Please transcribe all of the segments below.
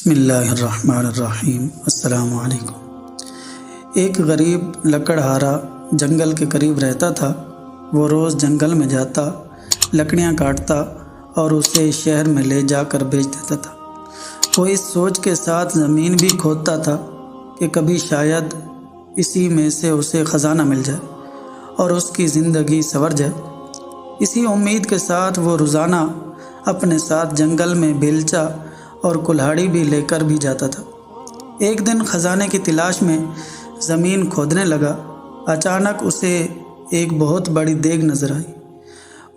بسم اللہ الرحمن الرحیم۔ السلام علیکم۔ ایک غریب لکڑہارا جنگل کے قریب رہتا تھا۔ وہ روز جنگل میں جاتا، لکڑیاں کاٹتا اور اسے شہر میں لے جا کر بیچ دیتا تھا۔ وہ اس سوچ کے ساتھ زمین بھی کھودتا تھا کہ کبھی شاید اسی میں سے اسے خزانہ مل جائے اور اس کی زندگی سنور جائے۔ اسی امید کے ساتھ وہ روزانہ اپنے ساتھ جنگل میں بیلچا اور کلہاڑی بھی لے کر بھی جاتا تھا۔ ایک دن خزانے کی تلاش میں زمین کھودنے لگا۔ اچانک اسے ایک بہت بڑی دیگ نظر آئی۔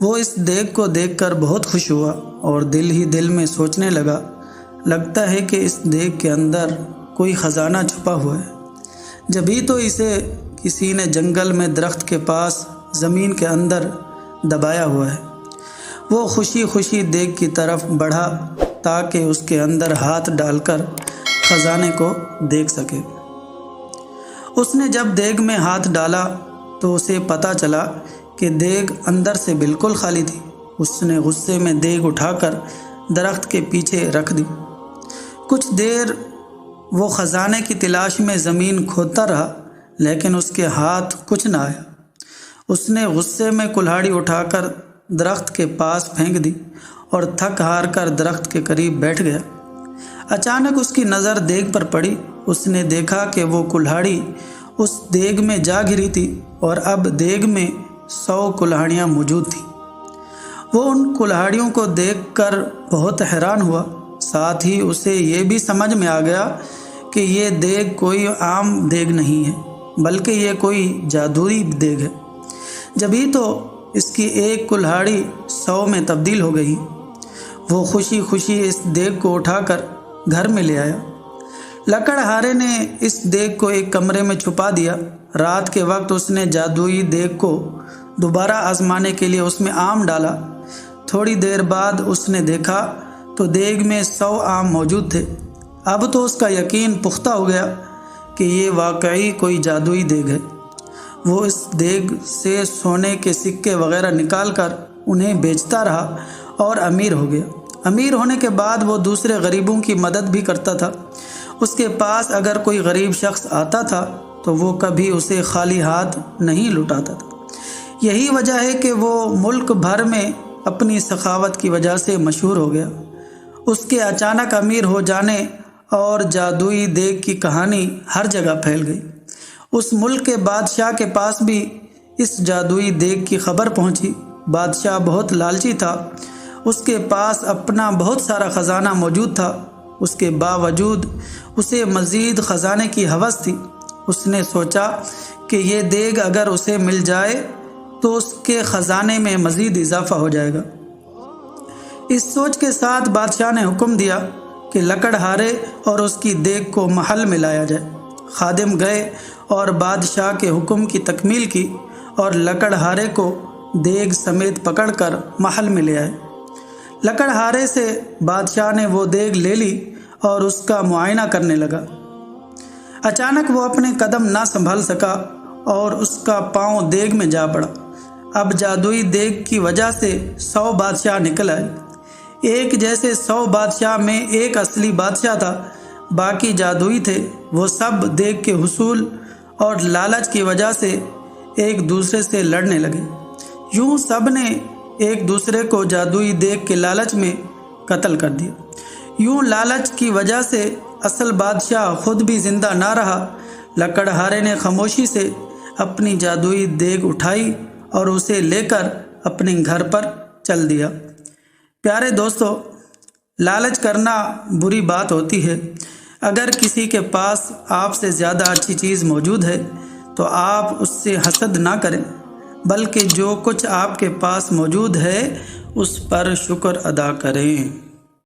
وہ اس دیگ کو دیکھ کر بہت خوش ہوا اور دل ہی دل میں سوچنے لگا، لگتا ہے کہ اس دیگ کے اندر کوئی خزانہ چھپا ہوا ہے۔ جبھی تو اسے کسی نے جنگل میں درخت کے پاس زمین کے اندر دبایا ہوا ہے۔ وہ خوشی خوشی دیگ کی طرف بڑھا تاکہ اس کے اندر ہاتھ ڈال کر خزانے کو دیکھ سکے۔ اس نے جب دیگ میں ہاتھ ڈالا تو اسے پتہ چلا کہ دیگ اندر سے بالکل خالی تھی۔ اس نے غصے میں دیگ اٹھا کر درخت کے پیچھے رکھ دی۔ کچھ دیر وہ خزانے کی تلاش میں زمین کھودتا رہا، لیکن اس کے ہاتھ کچھ نہ آیا۔ اس نے غصے میں کلہاڑی اٹھا کر درخت کے پاس پھینک دی اور تھک ہار کر درخت کے قریب بیٹھ گیا۔ اچانک اس کی نظر دیگ پر پڑی۔ اس نے دیکھا کہ وہ کلہاڑی اس دیگ میں جا گری تھی اور اب دیگ میں 100 کلہاڑیاں موجود تھیں۔ وہ ان کلہاڑیوں کو دیکھ کر بہت حیران ہوا۔ ساتھ ہی اسے یہ بھی سمجھ میں آ گیا کہ یہ دیگ کوئی عام دیگ نہیں ہے، بلکہ یہ کوئی جادوئی دیگ ہے۔ جبھی تو اس کی ایک کلہاڑی 100 میں تبدیل ہو گئی۔ وہ خوشی خوشی اس دیگ کو اٹھا کر گھر میں لے آیا۔ لکڑہارے نے اس دیگ کو ایک کمرے میں چھپا دیا۔ رات کے وقت اس نے جادوئی دیگ کو دوبارہ آزمانے کے لیے اس میں آم ڈالا۔ تھوڑی دیر بعد اس نے دیکھا تو دیگ میں 100 آم موجود تھے۔ اب تو اس کا یقین پختہ ہو گیا کہ یہ واقعی کوئی جادوئی دیگ ہے۔ وہ اس دیگ سے سونے کے سکے وغیرہ نکال کر انہیں بیچتا رہا اور امیر ہو گیا۔ امیر ہونے کے بعد وہ دوسرے غریبوں کی مدد بھی کرتا تھا۔ اس کے پاس اگر کوئی غریب شخص آتا تھا تو وہ کبھی اسے خالی ہاتھ نہیں لوٹاتا تھا۔ یہی وجہ ہے کہ وہ ملک بھر میں اپنی سخاوت کی وجہ سے مشہور ہو گیا۔ اس کے اچانک امیر ہو جانے اور جادوئی دیگ کی کہانی ہر جگہ پھیل گئی۔ اس ملک کے بادشاہ کے پاس بھی اس جادوئی دیگ کی خبر پہنچی۔ بادشاہ بہت لالچی تھا۔ اس کے پاس اپنا بہت سارا خزانہ موجود تھا۔ اس کے باوجود اسے مزید خزانے کی ہوس تھی۔ اس نے سوچا کہ یہ دیگ اگر اسے مل جائے تو اس کے خزانے میں مزید اضافہ ہو جائے گا۔ اس سوچ کے ساتھ بادشاہ نے حکم دیا کہ لکڑہارے اور اس کی دیگ کو محل میں لایا جائے۔ خادم گئے اور بادشاہ کے حکم کی تکمیل کی اور لکڑہارے کو دیگ سمیت پکڑ کر محل میں لے آئے۔ لکڑہارے سے بادشاہ نے وہ دیگ لے لی اور اس کا معائنہ کرنے لگا۔ اچانک وہ اپنے قدم نہ سنبھال سکا اور اس کا پاؤں دیگ میں جا پڑا۔ اب جادوئی دیگ کی وجہ سے 100 بادشاہ نکل آئے۔ ایک جیسے 100 بادشاہ میں ایک اصلی بادشاہ تھا، باقی جادوئی تھے۔ وہ سب دیگ کے حصول اور لالچ کی وجہ سے ایک دوسرے سے لڑنے لگے۔ یوں سب نے ایک دوسرے کو جادوئی دیگ کے لالچ میں قتل کر دیا۔ یوں لالچ کی وجہ سے اصل بادشاہ خود بھی زندہ نہ رہا۔ لکڑہارے نے خاموشی سے اپنی جادوئی دیگ اٹھائی اور اسے لے کر اپنے گھر پر چل دیا۔ پیارے دوستو، لالچ کرنا بری بات ہوتی ہے۔ اگر کسی کے پاس آپ سے زیادہ اچھی چیز موجود ہے تو آپ اس سے حسد نہ کریں، بلکہ جو کچھ آپ کے پاس موجود ہے اس پر شکر ادا کریں۔